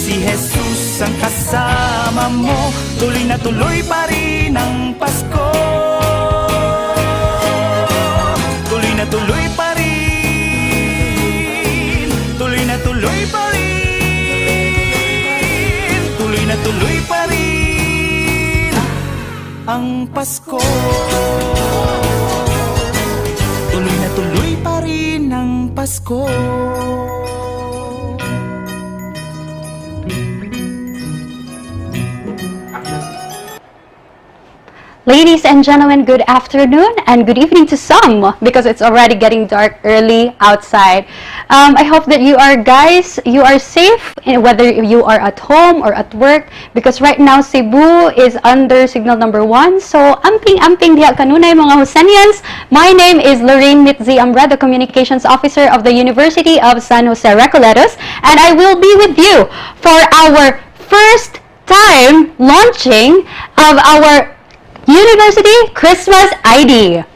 Si Jesus ang kasama mo, tuloy na tuloy pa rin ang Pasko. Tuloy na tuloy pa rin, tuloy na tuloy pa rin, tuloy na tuloy pa rin ang Pasko. Tuloy na tuloy pa rin ang Pasko. Ladies and gentlemen, good afternoon and good evening to some, because it's already getting dark early outside. I hope that you are safe, whether you are at home or at work, because right now Cebu is under signal number 1. So amping diha kanunay mga Husanians. My name is Lorraine Mitzi Ambra, the Communications Officer of the University of San Jose Recoletos, and I will be with you for our first time launching of our University Christmas ID.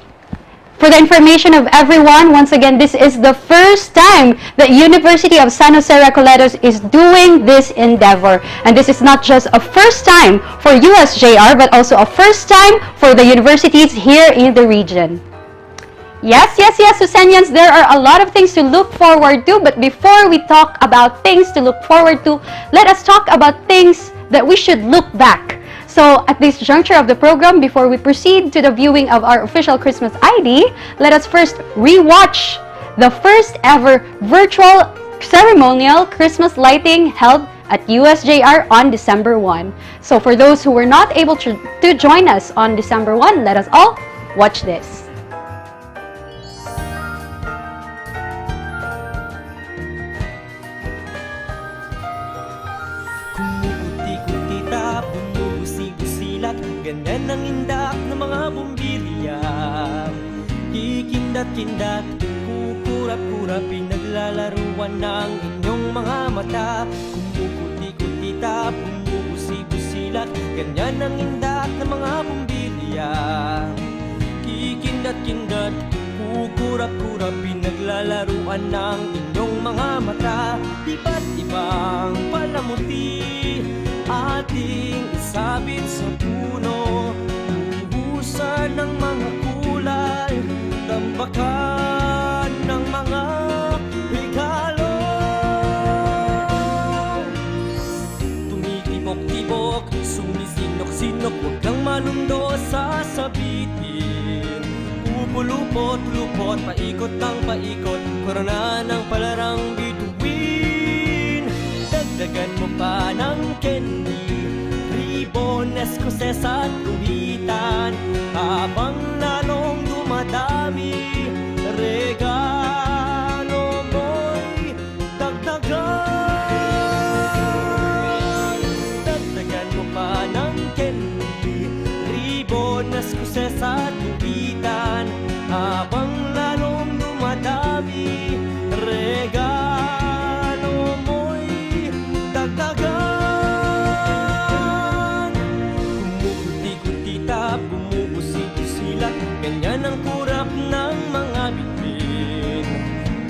For the information of everyone, once again, this is the first time that University of San Jose Recoletos is doing this endeavor. And this is not just a first time for USJ-R, but also a first time for the universities here in the region. Yes, Susanians, there are a lot of things to look forward to, but before we talk about things to look forward to, let us talk about things that we should look back. So, at this juncture of the program, before we proceed to the viewing of our official Christmas ID, let us first re-watch the first ever virtual ceremonial Christmas lighting held at USJ-R on December 1. So, for those who were not able to join us on December 1, let us all watch this. Ganda ng indak ng mga bumbilya, kikindat-kindat, kukurap-kurap, pinaglalaruan ng inyong mga mata. Kumukuti-kutita, bumubusi-busilat, ganyan ang indak ng mga bumbilya, kikindat-kindat, kukurap-kurap, pinaglalaruan ng inyong mga mata. Iba't ibang palamuti ating isabit sa puno, ubusan ng mga kulay, tambakan ng mga regalo. Tumitibok-tibok, sumisinok-sinok, huwag kang malundo sa sabitin. Pupulupot-lupot, paikot ng paikot, korona ng palarang bituin. Dagdagan mo pa ng candy, ribbon, eskoses at guhitan, habang lalong dumadami, regalo mo'y dagdagan. Dagdagan mo pa ng candy, ribbon, eskoses at guhitan, habang lalong dumadami, regalo mo'y dagdagan. Kumukuti-kutita, bumubusi-busilat, ganyan ang kurap ng mga bituin.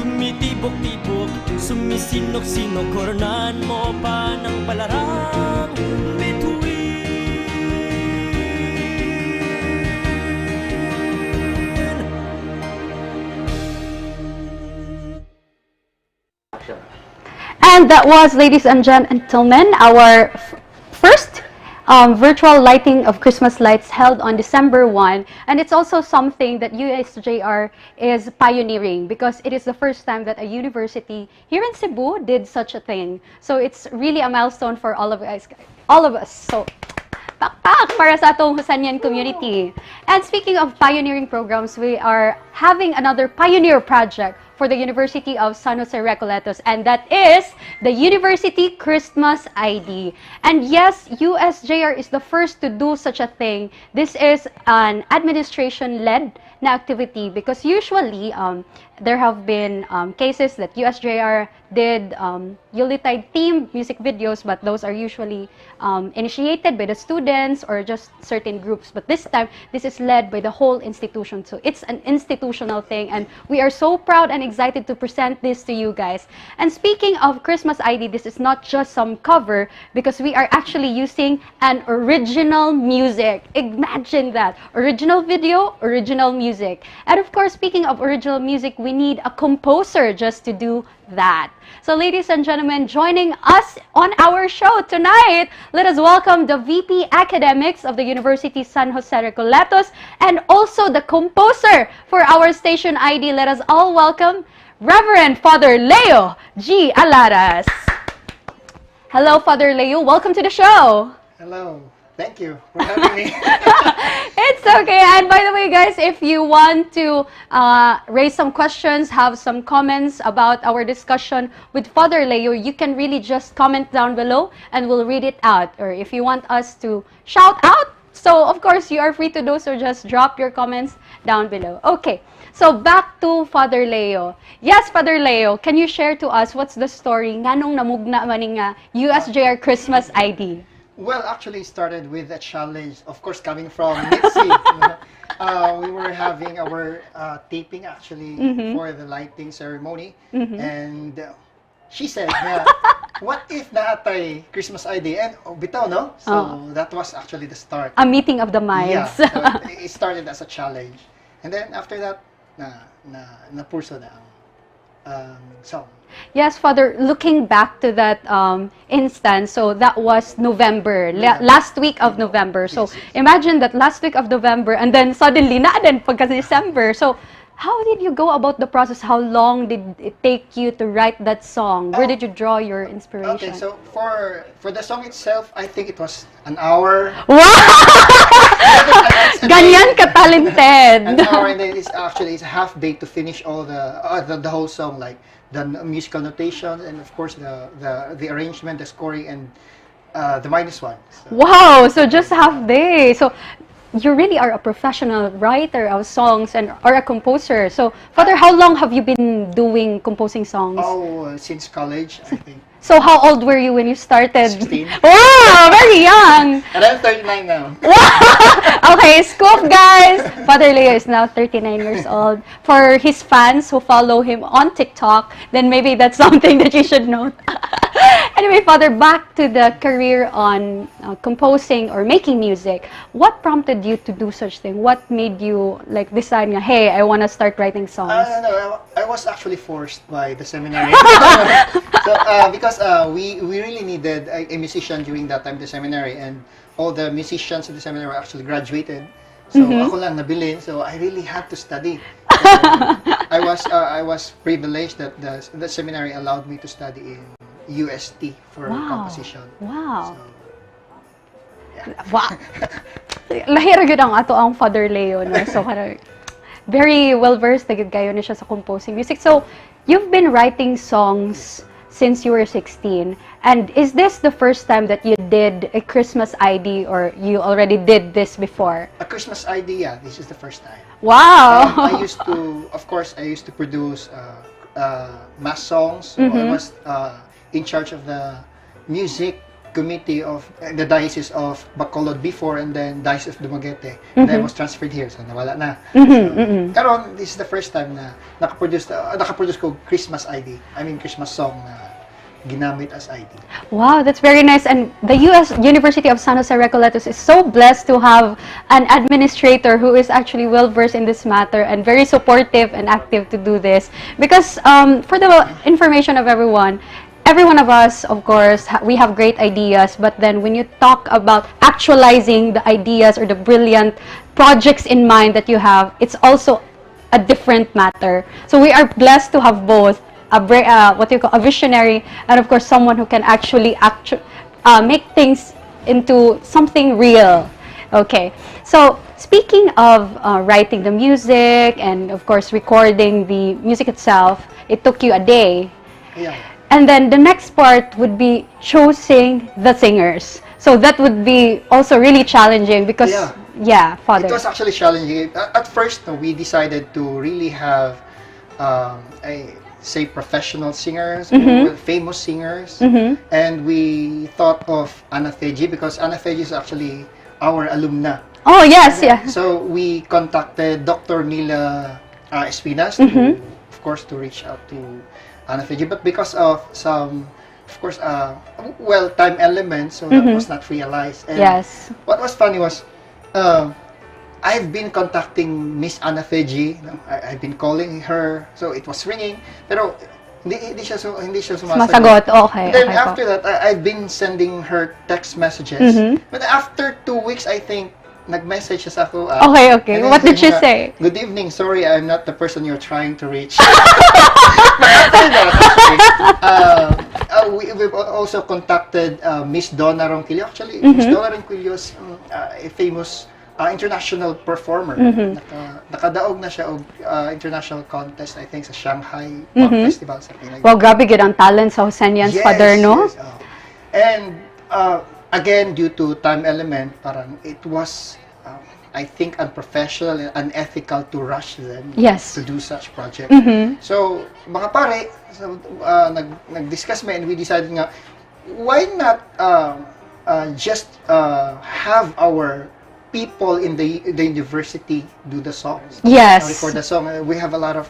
Tumitibok-tibok, sumisinok-sinok, koronan mo pa ng palarang bituin. And that was, ladies and gentlemen, our first virtual lighting of Christmas lights held on December 1. And it's also something that USJ-R is pioneering, because it is the first time that a university here in Cebu did such a thing. So it's really a milestone for all of us. So, pakpak para sa atong Husanian community. And speaking of pioneering programs, we are having another pioneer project for the University of San Jose Recoletos, and that is the University Christmas ID. And yes, USJ-R is the first to do such a thing. This is an administration-led na activity, because usually there have been cases that USJ-R did Yuletide themed music videos, but those are usually initiated by the students or just certain groups. But this time, this is led by the whole institution. So it's an institutional thing, and we are so proud and excited to present this to you guys. And speaking of Christmas ID, this is not just some cover because we are actually using an original music. Imagine that. Original video, original music. And of course, speaking of original music, we need a composer just to do that. So ladies and gentlemen, joining us on our show tonight, let us welcome the VP Academics of the University San Jose Recoletos and also the composer for our station ID. Let us all welcome Reverend Father Leo G. Alaras. Hello, Father Leo. Welcome to the show. Hello. Thank you for having me. It's okay. And by the way, guys, if you want to raise some questions, have some comments about our discussion with Father Leo, you can really just comment down below and we'll read it out. Or if you want us to shout out, so of course you are free to do so. Just drop your comments down below. Okay. So back to Father Leo. Yes, Father Leo, can you share to us what's the story nganong namugna maning USJ-R Christmas ID? Well, actually started with a challenge, of course, coming from Mitzi. We were having our taping actually for the lighting ceremony. And she said, what if naatay Christmas ID? And bitaw, no? So that was actually the start. A meeting of the minds. Yeah, so it started as a challenge. And then after that, napurso na ang song. Yes, Father, looking back to that instance, so that was November, last week of November. So imagine that last week of November and then suddenly na din pagka December. So how did you go about the process? How long did it take you to write that song? Where did you draw your inspiration? Okay, so for the song itself, I think it was an hour. Wow! Ganyan ka-talented! An hour, and then it's a half day to finish all the whole song, like the musical notation and of course the arrangement, the scoring, and the minus one. So. Wow! So just half day. So you really are a professional writer of songs and or a composer. So Father, how long have you been doing composing songs? Oh, since college, I think. So how old were you when you started? 16. Wow, very young. And I'm 39 now. Wow. Okay, scoop guys. Father Leo is now 39 years old. For his fans who follow him on TikTok, then maybe that's something that you should note. Anyway, Father, back to the career on composing or making music. What prompted you to do such thing? What made you like decide, hey, I want to start writing songs? No, I was actually forced by the seminary. So, because we really needed a musician during that time, the seminary, and all the musicians in the seminary actually graduated. So ako lang nabilin, so I really had to study. So, I was privileged that the seminary allowed me to study in UST for composition. Wow. So, yeah. Wow. Lahira gyud ang ato ang Father Leo, no? So very well versed na gyud kayo ni siya sa composing music. So you've been writing songs since you were 16. And is this the first time that you did a Christmas ID or you already did this before? A Christmas ID, yeah, this is the first time. Wow! I used to produce mass songs. So I was in charge of the music committee of the Diocese of Bacolod before, and then Diocese of Dumaguete. And I was transferred here, so nawala na. Karon, this is the first time na nakaproduce ko Christmas ID. I mean, Christmas song na ginamit as ID. Wow, that's very nice. And the University of San Jose Recoletos is so blessed to have an administrator who is actually well versed in this matter and very supportive and active to do this. Because for the information of everyone one of us, of course, we have great ideas, but then when you talk about actualizing the ideas or the brilliant projects in mind that you have, it's also a different matter. So we are blessed to have both a visionary and of course someone who can actually make things into something real. Okay, so speaking of writing the music and of course recording the music itself, it took you a day. Yeah. And then the next part would be choosing the singers. So that would be also really challenging because, yeah, Father. It was actually challenging. At first, we decided to really have, professional singers, famous singers. And we thought of Ana Feji because Ana Feji is actually our alumna. Oh, yes, yeah. So we contacted Dr. Mila Espinas to of course, to reach out to Ana Fiji, but because of some, of course, well, time elements, so that was not realized. And Yes. what was funny was, I've been contacting Miss Ana Fiji. I've been calling her, so it was ringing, pero hindi siya Sumasagot. Okay. Then okay after po. that, I've been sending her text messages. But after 2 weeks, I think, nag-message siya sa ako. Okay, okay. and then What did she sabi say? niya, "Good evening. Sorry, I'm not the person you're trying to reach." But after that, we've also contacted Miss Donna Ronquillo. Actually, Miss Donna Ronquillo is a famous international performer. Nakadaog na siya og international contest, I think, sa Shanghai Pop Festival. Wow, grabe gid ang talent sa Hosenians, Father, no? Yes. And again, due to time element, parang it was, I think, unprofessional and unethical to rush them Yes. to do such project. So, mga pare, so, nag-discuss and we decided nga, why not just have our people in the university do the songs. Yes. Record the song. We have a lot of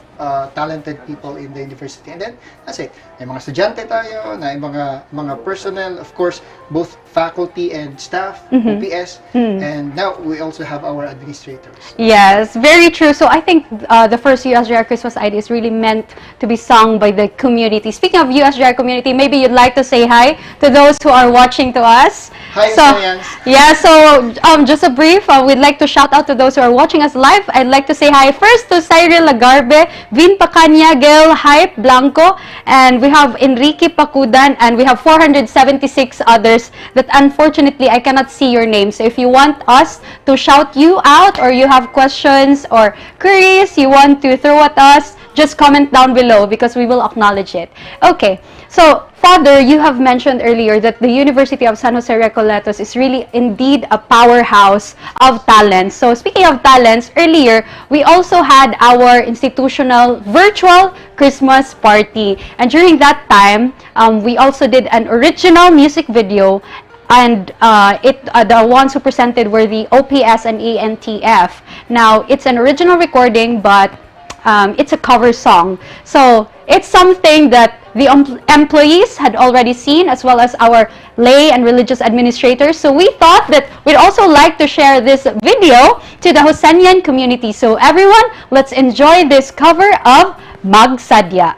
talented people in the university. And then, that's it. May mga estudyante tayo, na mga personnel, of course, both faculty and staff, OPS, and now we also have our administrators. Yes, very true. So I think the first USJ-R Christmas idea is really meant to be sung by the community. Speaking of USJ-R community, maybe you'd like to say hi to those who are watching to us. Hi, so, Science. yeah, so just a brief, we'd like to shout out to those who are watching us live. I'd like to say hi first to Cyril Lagarbe, Vin Pacanya, Gail Hype Blanco, and we have Enrique Pacudan, and we have 476 others that unfortunately I cannot see your names. So if you want us to shout you out, or you have questions or queries you want to throw at us, just comment down below because we will acknowledge it. Okay, so Father, you have mentioned earlier that the University of San Jose Recoletos is really indeed a powerhouse of talents. So speaking of talents, earlier we also had our institutional virtual Christmas party, and during that time we also did an original music video. And the ones who presented were the OPS and ANTF. Now, it's an original recording, but it's a cover song. So, it's something that the employees had already seen, as well as our lay and religious administrators. So, we thought that we'd also like to share this video to the Hosenian community. So, everyone, let's enjoy this cover of Magsadya.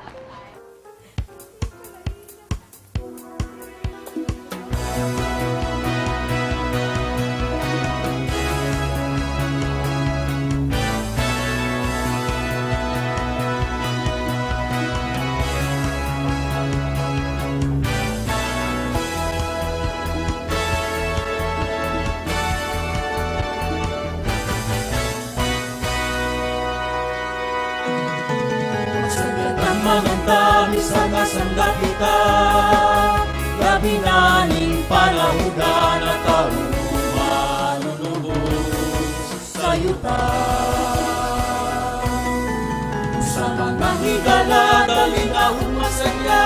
Mga dami sa kasanda kita, labi naning panahudan at taong manunubos sa yuta. Sa mga higala, daling ahong masaya,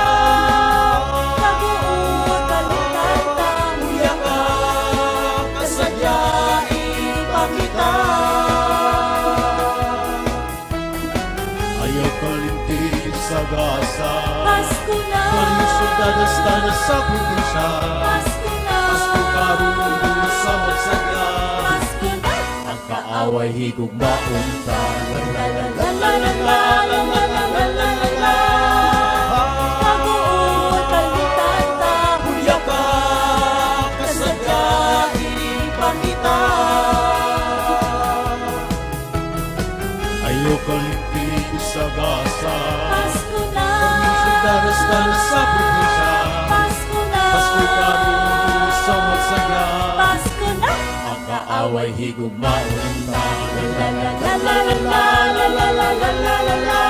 nabuot kalutata, uyak ka, kasadyain pamita. Ayaw kalintig sa gasa, Pasko na, Palisod-dadas-dadas sa probinsya, Pasko na, Pasko karunong sa magsaya, Pasko na, ang kaaway higugmaon ta. la la la la la la la la la la la la la. Nabuot kalutata, Uyak ka, kasadyain pamita. Ayaw kalintig sa gasa, Pasko na, Palisod-dadas-dadas sa probinsya, Pasko na, Pasko karunong sa magsaya, Pasko na, ang kaaway higugmaon ta. la la la la la la la la la la la la la.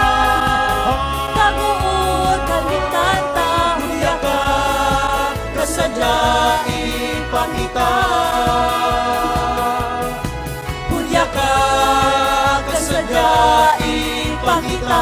Nabuot kalutata, Uyak ka, kasadyain pamita. Uyak ka, kasadyain pamita.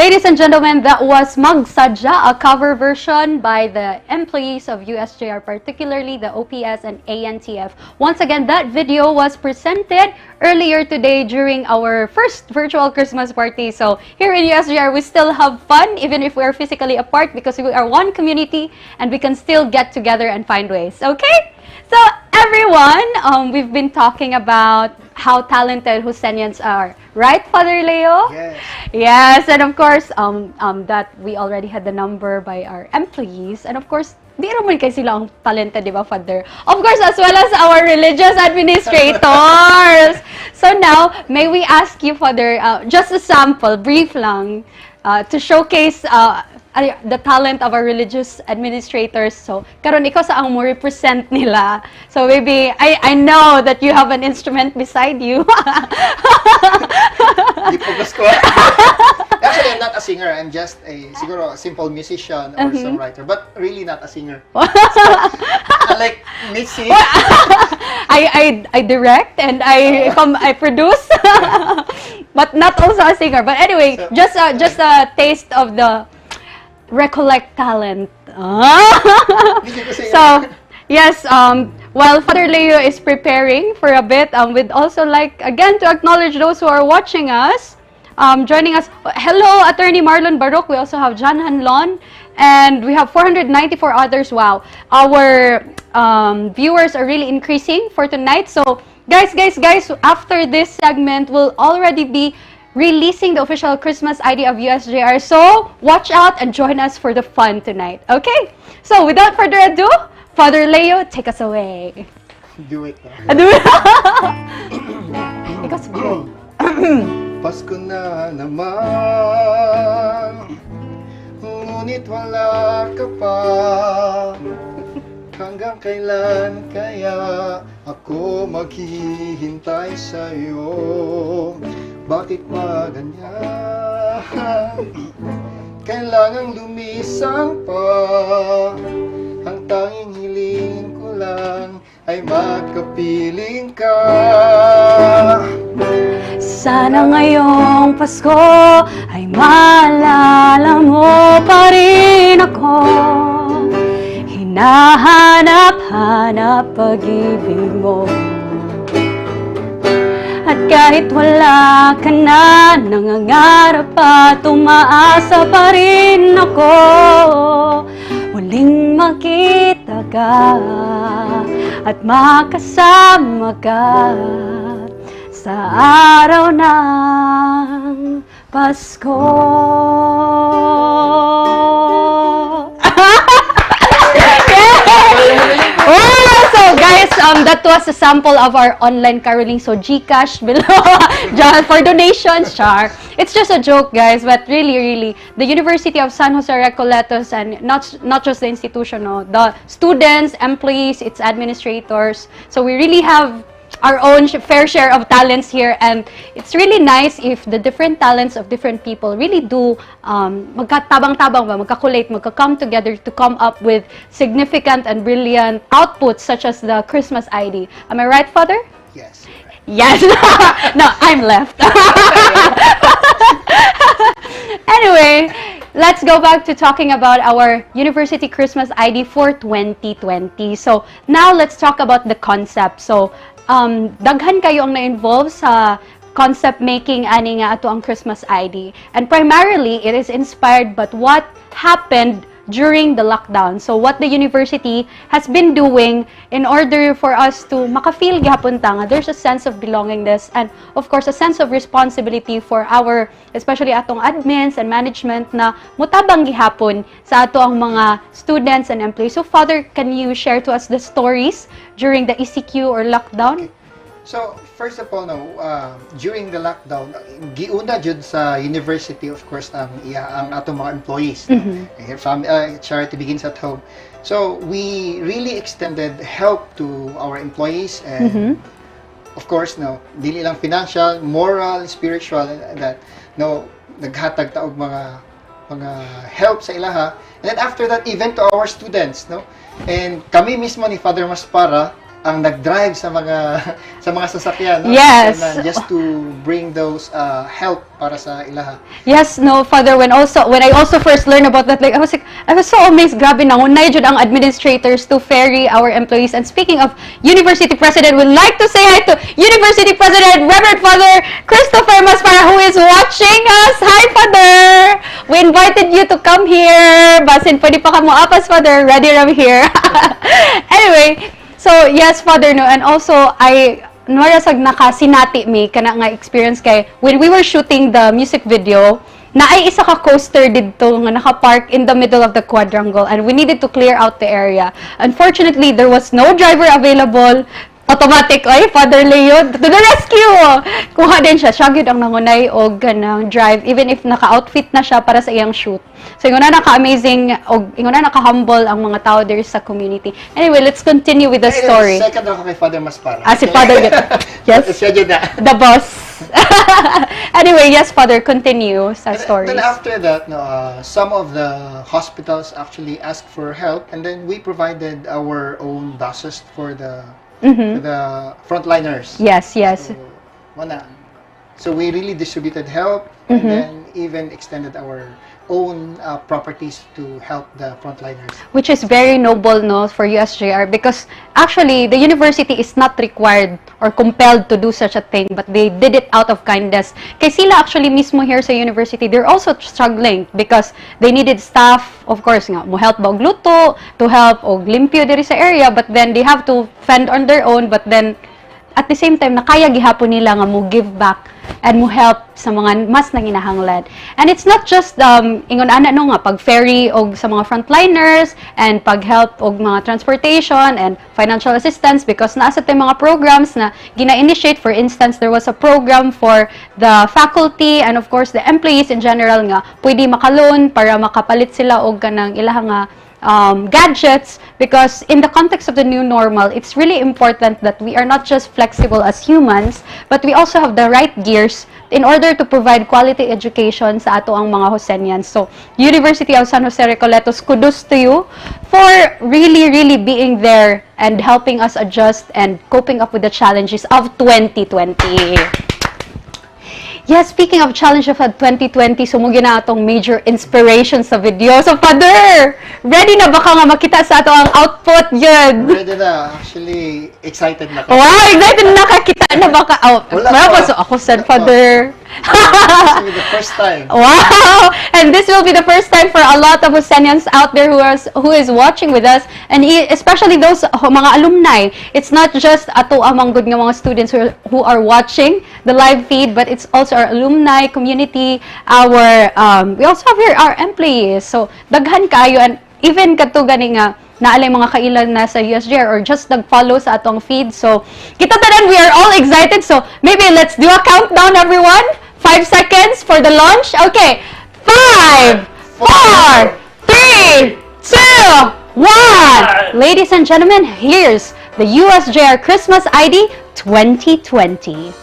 ladies and gentlemen, that was Magsadya, a cover version by the employees of USJ-R, particularly the OPS and ANTF. Once again, that video was presented earlier today during our first virtual Christmas party. So here in USJ-R, we still have fun, even if we are physically apart, because we are one community and we can still get together and find ways. Okay? So everyone, we've been talking about how talented Husseinians are. Right, Father Leo? Yes. Yes, and of course, that we already had the number by our employees. And of course, di naman kayo sila ang talented, di ba, Father? Of course, as well as our religious administrators. So now, may we ask you, Father, just a sample, brief lang, to showcase the talent of our religious administrators. So, karon ikaw sa ang mo represent nila. So maybe I know that you have an instrument beside you. Di focus ko. Actually, I'm not a singer. I'm just a siguro simple musician or songwriter, but really not a singer. So, unlike Mitzi, I direct and I produce, but not also a singer. But anyway, So, just a taste of the recollect talent. hindi ko singer. So, yes, while Father Leo is preparing for a bit, we'd also like, again, to acknowledge those who are watching us, joining us. Hello, Attorney Marlon Baruch. We also have John Hanlon, and we have 494 others. Wow. Our viewers are really increasing for tonight. So, guys, after this segment, we'll already be releasing the official Christmas ID of USJ-R. So, watch out and join us for the fun tonight. Okay? So, without further ado, Father Leo, take us away. Do it. Ikaw siguro. Pasko na naman, ngunit wala ka pa. Hanggang kailan kaya ako maghihintay sa'yo? Bakit ba ganyan? Kailangang lumisang pa. Ang tanging hiling ko lang ay makapiling ka. Sana ngayong Pasko ay maalala mo pa rin ako. Hinahanap-hanap pag-ibig mo. At kahit wala ka na, nangangarap at umaasa pa rin ako. Muling makita ka at makasama ka sa araw ng Pasko. So guys, that was a sample of our online caroling. So GCash below for donations, char. It's just a joke, guys, but really, the University of San Jose Recoletos, and not just the institution, no, the students, employees, its administrators. So we really have our own fair share of talents here, and it's really nice if the different talents of different people really do magkatabang-tabang ba, magka-come together to come up with significant and brilliant outputs such as the Christmas ID. Am I right, Father? Yes. Yes. No, I'm left. Anyway, let's go back to talking about our University Christmas ID for 2020. So, now let's talk about the concept. So, daghan kayo ang na-involve sa concept making ani nga ato ang Christmas ID. And primarily, it is inspired by what happened during the lockdown. So what the university has been doing in order for us to maka-feel gihapon ta nga there's a sense of belongingness, and of course a sense of responsibility for our, especially atong admins and management, na mutabang gihapon sa ato ang mga students and employees. So Father, can you share to us the stories during the ECQ or lockdown? Okay. So, first of all, no, during the lockdown, giuna jud sa university, of course, ang atong mga employees. Charity begins at home. So, we really extended help to our employees, and of course, no, dili lang financial, moral, spiritual, that no, naghatag ta og mga help sa ilaha. And then after that, even to our students, no. And kami mismo ni Father Maspara, ang nag-drive sa mga sa mga sasakyan, no? Yes. And, just to bring those help para sa ilaha. Yes, no, Father, when I also first learned about that, like, I was so amazed, grabe na, unay jud ang administrators to ferry our employees. And speaking of University President, we'd like to say hi to University President, Reverend Father Christopher Maspara, who is watching us. Hi, Father! We invited you to come here. Basin, pwede pa ka mo apas, Father. Ready ram here. Anyway, so, yes, Father, no, and also, narasag nakasinati mi, kana nga experience kay, when we were shooting the music video, na ay isa ka coaster dito nga naka-park in the middle of the quadrangle, and we needed to clear out the area. Unfortunately, there was no driver available. Automatic, ay, Father Leo, to the rescue! Kuha din siya, siya gyud ang nangunay og ganang drive, even if naka-outfit na siya para sa iyang shoot. So, ingon na naka-amazing, og ingon na naka-humble ang mga tao there sa community. Anyway, let's continue with the story. Second ako kay Father Maspara. Si Father, yes, Siya dyan na. the boss. Anyway, yes, Father, continue sa stories. Then after that, no, some of the hospitals actually asked for help, and then we provided our own buses for the frontliners. Yes, yes. So, wala. So we really distributed help, and then even extended our own properties to help the frontliners. Which is very noble, no, for USJ-R, because actually the university is not required or compelled to do such a thing, but they did it out of kindness. Kay sila actually mismo here sa university, they're also struggling because they needed staff, of course nga, mo help ba og luto, to help og limpyo diri sa area, but then they have to fend on their own, but then at the same time, nakaya gihapon nila nga mo give back and mo help sa mga mas nanginahanglan. And it's not just ingon ana no nga pag ferry og sa mga frontliners and pag help og mga transportation and financial assistance, because naa sa tay mga programs na gina-initiate. For instance, there was a program for the faculty and of course the employees in general nga pwede maka-loan para makapalit sila og kanang ilahang nga gadgets, because in the context of the new normal, it's really important that we are not just flexible as humans, but we also have the right gears in order to provide quality education sa ato ang mga Josenians. So, University of San Jose Recoletos, kudos to you for really being there and helping us adjust and coping up with the challenges of 2020. Yes, speaking of challenge of 2020, sumugin na atong major inspiration sa video. So, Father, ready na baka nga makita sa ato ang output yun? Ready na. Actually, excited na ako. Wow, excited na nakakita na baka out. Wala So, ako said, Father. This will be the first time. Wow! And this will be the first time for a lot of Josenians out there who is watching with us, and especially those mga alumni. It's not just ato among good nga mga students who are watching the live feed, but it's also our alumni community, we also have here our employees. So, daghan kayo, and even kato gani nga naalay mga kailan na sa USJ-R or just nag-follow sa atong feed. So, kita tanan, we are all excited. So, maybe let's do a countdown, everyone. 5 seconds for the launch. Okay. 5, 4, 3, 2, 1. Ladies and gentlemen, here's the USJ-R Christmas ID 2020.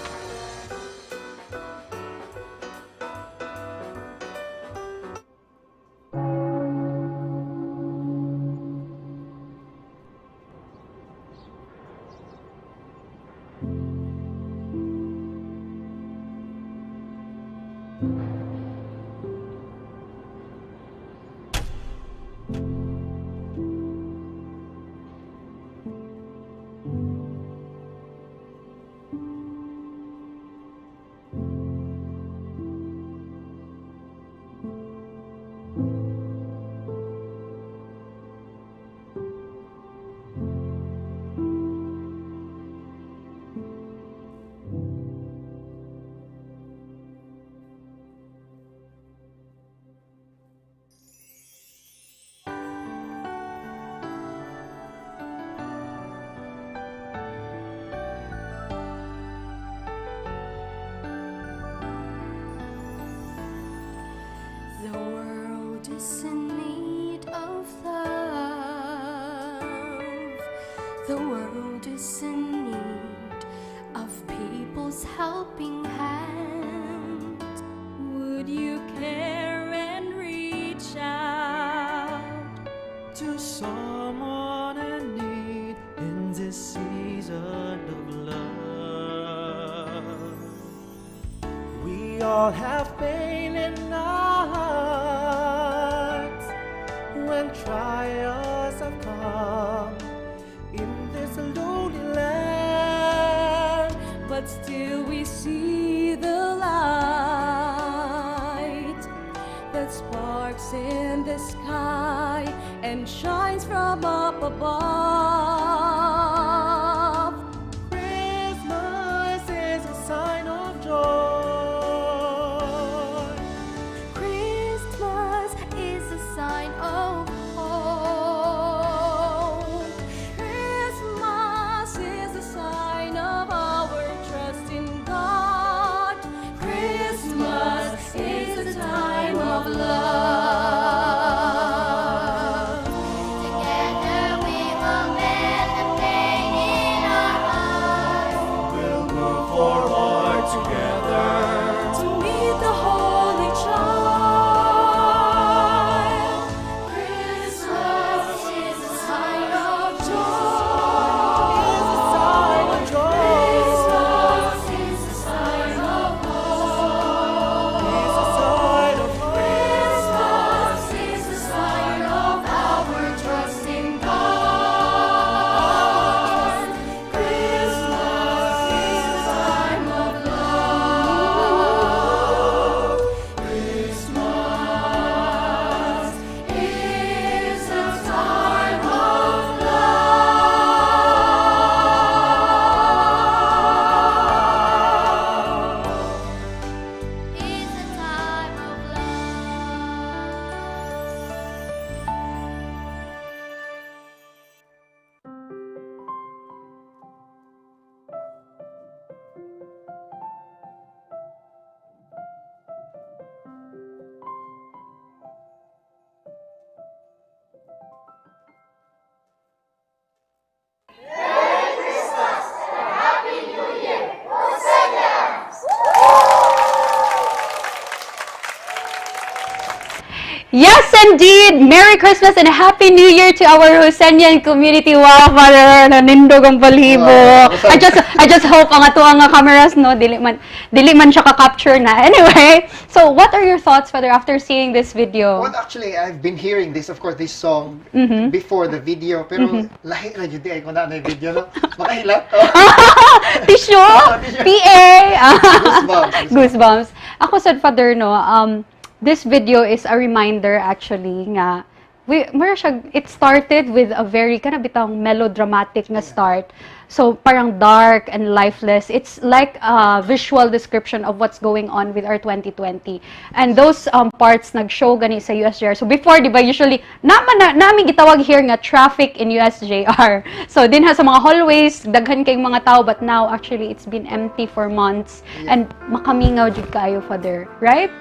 The world is in need of love. The world is in need of people's helping hand. Would you care and reach out To someone in need in this season? all have pain in our hearts when trials have come in this lonely land, but still we see the light that sparks in the sky and shines from up above. Christmas is a sign of joy. Christmas is a sign of hope. Christmas is a sign of our trust in God. Christmas is a time of love. Together we will mend the pain in our hearts. We'll move forward together. To meet the Holy Child. Christmas is a sign of joy. Christmas is a sign of hope. Christmas is a sign of our trust in God. Christmas is a time of love. Christmas is a time of love. Is a time of Yes, indeed! Merry Christmas and Happy New Year to our Hosenian community. Wow, Father, nanindog ang balibo. Wow. I just hope ang ato ang cameras, no, dili man siya ka-capture na. Anyway, so what are your thoughts, Father, after seeing this video? Well, actually, I've been hearing this, of course, this song before the video. Pero lahi na yun, di ay ko na yung video, no? Makahilat. Tissue! Tissue. PA! Goosebumps. Goosebumps. Ako said, Father, no, this video is a reminder actually nga it started with a very kind of bitang melodramatic na start. So parang dark and lifeless. It's like a visual description of what's going on with our 2020. And those parts nag-show gani sa USJ-R. So before, di ba, usually namin gitawag here nga traffic in USJ-R. So din ha sa mga hallways, daghan kayong mga tao, but now actually it's been empty for months. And makamingaw jud kayo, Father, right?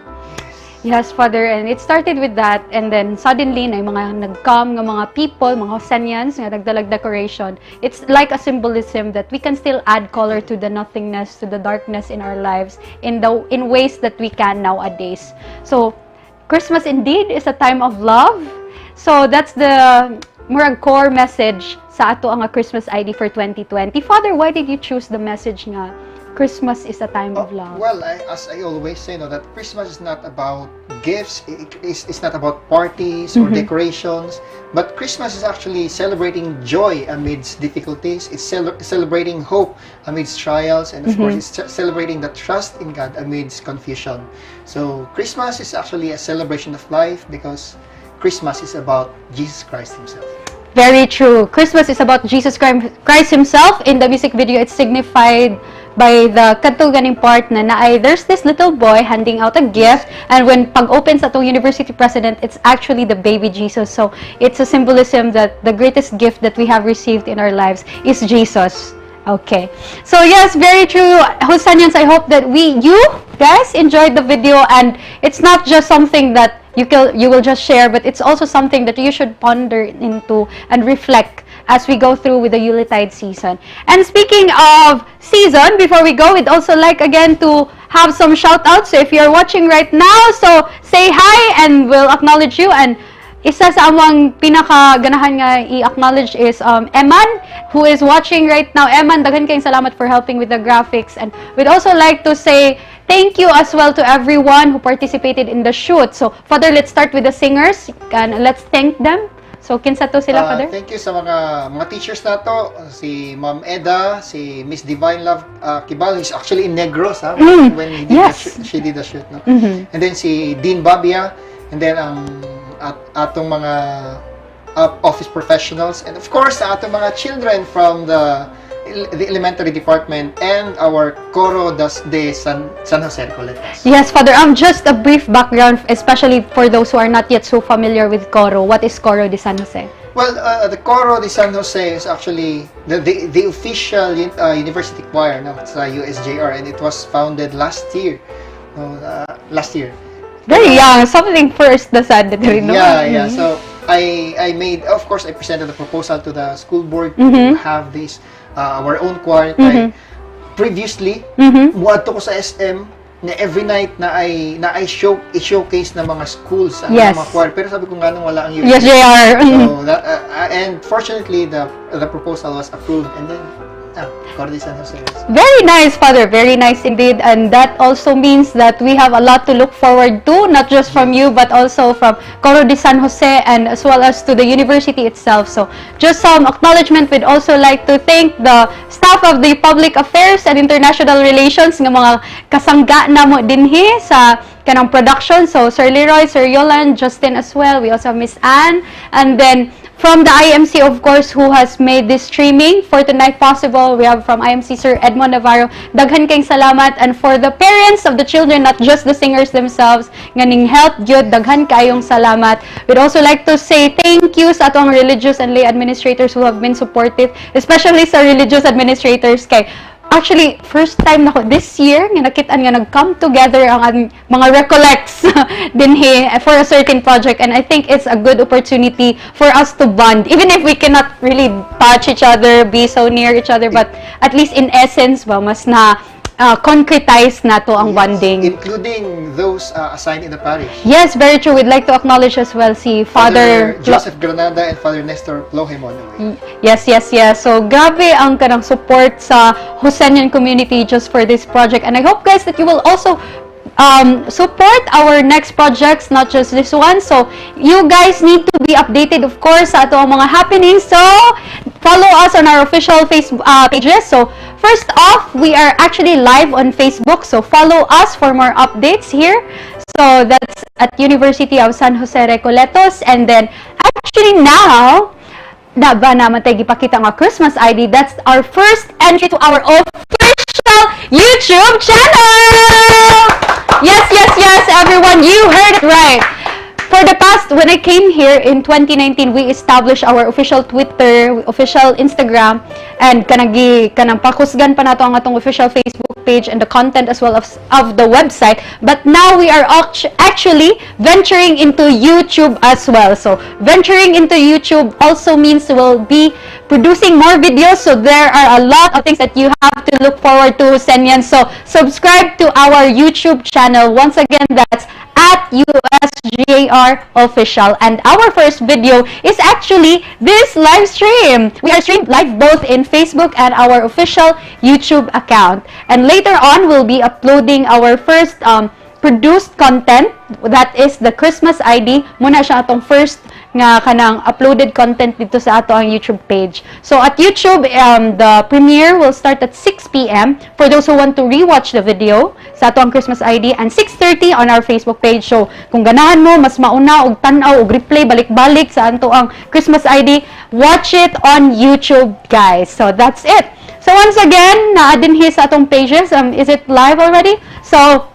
Yes, Father, and it started with that, and then suddenly, na mga nag-come nga mga people, mga Hosenians, nga nagdalag decoration. It's like a symbolism that we can still add color to the nothingness, to the darkness in our lives, in ways that we can nowadays. So, Christmas indeed is a time of love. So, that's the murag core message sa ato ang Christmas ID for 2020. Father, why did you choose the message nga Christmas is a time of love? Well, as I always say, no, that Christmas is not about gifts. It's not about parties or decorations. But Christmas is actually celebrating joy amidst difficulties. It's celebrating hope amidst trials, and of course, it's celebrating the trust in God amidst confusion. So Christmas is actually a celebration of life because Christmas is about Jesus Christ Himself. Very true. Christmas is about Jesus Christ Himself. In the music video, it's signified by the katuganing part na there's this little boy handing out a gift, and when pag-open sa itong university president, it's actually the baby Jesus. So it's a symbolism that the greatest gift that we have received in our lives is Jesus. Okay. So yes, very true. Hosenians, I hope that you guys enjoyed the video, and it's not just something that you will just share, but it's also something that you should ponder into and reflect as we go through with the Yuletide season. And speaking of season, before we go, we'd also like again to have some shout-outs. So if you're watching right now, so say hi and we'll acknowledge you. And isa sa among pinaka-ganahan nga i-acknowledge is Eman, who is watching right now. Eman, daghan kayong salamat for helping with the graphics. And we'd also like to say thank you as well to everyone who participated in the shoot. So, Father, let's start with the singers and let's thank them. So, kinsa to sila, Father? Thank you sa mga teachers na to, si Ma'am Eda, si Miss Divine Love Kibal, who's actually in Negros, when he did she did the shoot, no? And then si Dean Babia, and then atong mga office professionals, and of course atong mga children from the elementary department and our Coro de San Jose Recoletos. Yes, Father. Just a brief background, especially for those who are not yet so familiar with Coro. What is Coro de San Jose? Well, the Coro de San Jose is actually the official university choir ng USJ-R, and it was founded last year. Very young, something first the sad that we know. Yeah. So I made, of course, I presented the proposal to the school board to have this our own choir. Previously, muadto ko sa SM na every night na I showcase na mga schools ang mga choir, pero sabi ko nga nung wala ang USJ-R. So that, and fortunately the proposal was approved, and then Coro de San Jose. Very nice, Father. Very nice indeed. And that also means that we have a lot to look forward to, not just from you, but also from Coro de San Jose and as well as to the university itself. So, just some acknowledgement. We'd also like to thank the staff of the Public Affairs and International Relations ng mga kasangga na mo dinhi sa kanang production. So, Sir Leroy, Sir Yolan, Justin as well. We also have Miss Anne. And then, from the IMC, of course, who has made this streaming for tonight possible, we have from IMC Sir Edmond Navarro. Daghan kayong salamat. And for the parents of the children, not just the singers themselves, nganing help gyud, daghan kayong salamat. We'd also like to say thank you sa atong religious and lay administrators who have been supportive, especially sa religious administrators kay actually, first time na ko this year nga nakitaan nga nag-come together ang mga recollects dinhi for a certain project, and I think it's a good opportunity for us to bond, even if we cannot really touch each other, be so near each other, but at least in essence ba mas na concretize na to ang bonding. Including those assigned in the parish. Yes, very true. We'd like to acknowledge as well si Father Joseph Granada and Father Nestor Plohemon. Yes. So, grabe ang kanang support sa Hosenian community just for this project. And I hope, guys, that you will also support our next projects, not just this one. So, you guys need to be updated, of course, sa ato ang mga happenings. So, follow us on our official Facebook pages. So, first off, we are actually live on Facebook. So, follow us for more updates here. So, that's at University of San Jose Recoletos. And then, actually now, na ba naman tayo gipakita nga Christmas ID? That's our first entry to our official YouTube channel! Yes, everyone, you heard it right. For the past, when I came here in 2019, we established our official Twitter, official Instagram, and kanang pakusgan pa nato ang atong official Facebook page and the content as well of the website. But now we are actually venturing into YouTube as well. So, venturing into YouTube also means we'll be producing more videos. So, there are a lot of things that you have to look forward to, Senyan. So, subscribe to our YouTube channel. Once again, that's at USJ-R Official. And our first video is actually this live stream. We are streamed live both in Facebook and our official YouTube account. And later on, we'll be uploading our first produced content. That is the Christmas ID. Muna siya atong first nga kanang uploaded content dito sa ato ang YouTube page. So at YouTube, the premiere will start at 6 p.m. for those who want to rewatch the video sa ato ang Christmas ID, and 6:30 on our Facebook page. So kung ganahan mo mas mauna og tan-aw og replay balik-balik sa ato ang Christmas ID, watch it on YouTube, guys. So that's it. So once again, naa dinhi sa atong pages. Is it live already? So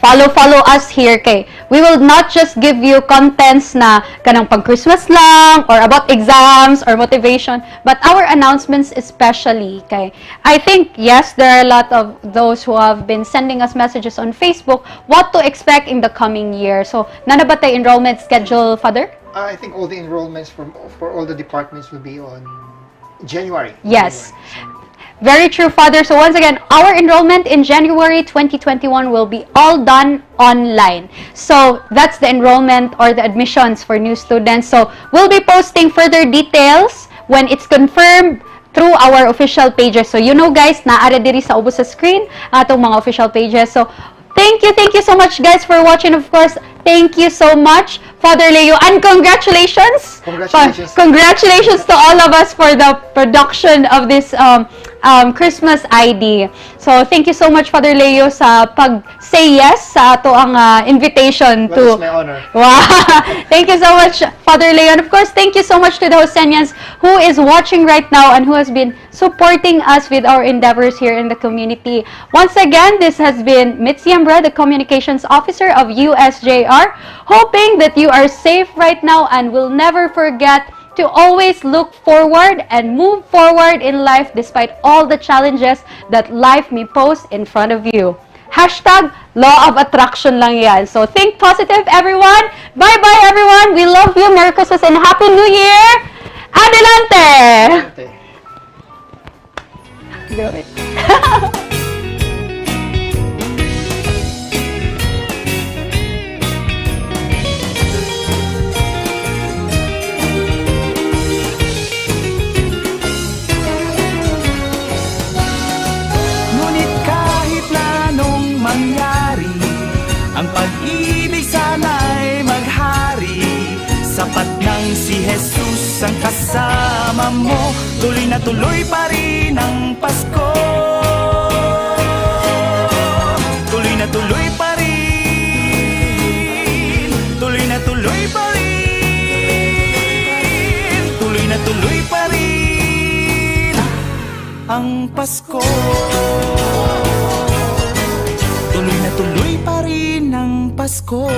follow us here, kay we will not just give you contents na kanang pag Christmas lang or about exams or motivation, but our announcements especially, kay I think yes, there are a lot of those who have been sending us messages on Facebook what to expect in the coming year. So nana ba tay enrollment schedule, Father? I think all the enrollments for all the departments will be on January. Yes. Very true, Father. So once again, our enrollment in January 2021 will be all done online. So that's the enrollment or the admissions for new students. So we'll be posting further details when it's confirmed through our official pages. So, you know guys, naara diri sa ubos sa screen atong mga official pages. So, thank you so much guys for watching. Of course, thank you so much, Father Leo, and congratulations! Congratulations to all of us for the production of this Christmas ID. So, thank you so much, Father Leo, sa pag-say yes sa ato ang invitation to... Well, it's my honor. Wow! Thank you so much, Father Leo. And of course, thank you so much to the Hosenians who is watching right now and who has been supporting us with our endeavors here in the community. Once again, this has been Mitzi Ambra, the Communications Officer of USJ-R, hoping that you are safe right now and will never forget to always look forward and move forward in life despite all the challenges that life may pose in front of you. Hashtag law of attraction lang yan. So, think positive, everyone. Bye-bye, everyone. We love you. Merry Christmas and Happy New Year. Adelante! Do it. Ngunit kahit na anong mangyari, ang pag-ibig sana'y maghari. Sapat nang si Jesus ang kasama mo, tuloy na tuloy pa rin ang Pasko. Tuloy na tuloy pa rin, tuloy na tuloy pa rin, tuloy na tuloy pa rin ang Pasko. Tuloy na tuloy pa rin ang Pasko.